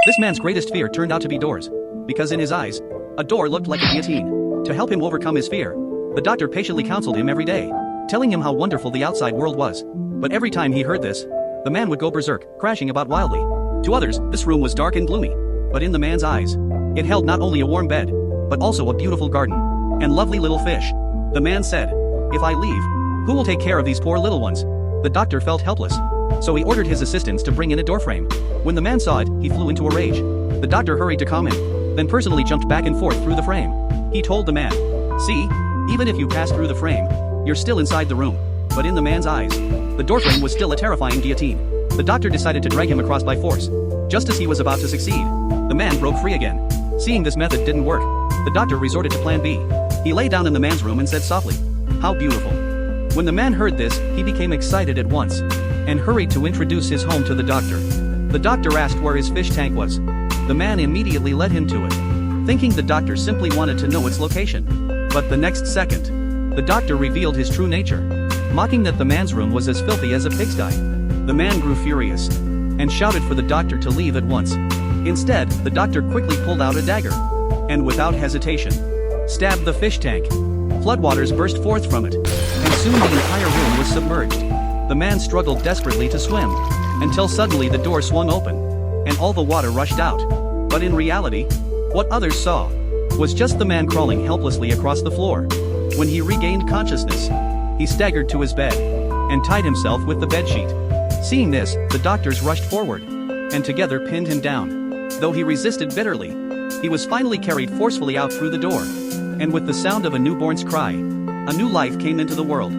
This man's greatest fear turned out to be doors. Because in his eyes, a door looked like a guillotine. To help him overcome his fear, the doctor patiently counseled him every day, telling him how wonderful the outside world was. But every time he heard this, the man would go berserk, crashing about wildly. To others, this room was dark and gloomy. But in the man's eyes, it held not only a warm bed, but also a beautiful garden, and lovely little fish. The man said, "If I leave, who will take care of these poor little ones?" The doctor felt helpless, so he ordered his assistants to bring in a doorframe. When the man saw it, he flew into a rage. The doctor hurried to calm him, then personally jumped back and forth through the frame. He told the man, "See, even if you pass through the frame, you're still inside the room." But in the man's eyes, the doorframe was still a terrifying guillotine. The doctor decided to drag him across by force. Just as he was about to succeed, the man broke free again. Seeing this method didn't work, the doctor resorted to plan B. He lay down in the man's room and said softly, "How beautiful." When the man heard this, he became excited at once, and hurried to introduce his home to the doctor. The doctor asked where his fish tank was. The man immediately led him to it, thinking the doctor simply wanted to know its location. But the next second, the doctor revealed his true nature, mocking that the man's room was as filthy as a pigsty. The man grew furious, and shouted for the doctor to leave at once. Instead, the doctor quickly pulled out a dagger, and without hesitation, stabbed the fish tank. Floodwaters burst forth from it, and soon the entire room was submerged. The man struggled desperately to swim, until suddenly the door swung open, and all the water rushed out. But in reality, what others saw was just the man crawling helplessly across the floor. When he regained consciousness, he staggered to his bed, and tied himself with the bedsheet. Seeing this, the doctors rushed forward, and together pinned him down. Though he resisted bitterly, he was finally carried forcefully out through the door. And with the sound of a newborn's cry, a new life came into the world.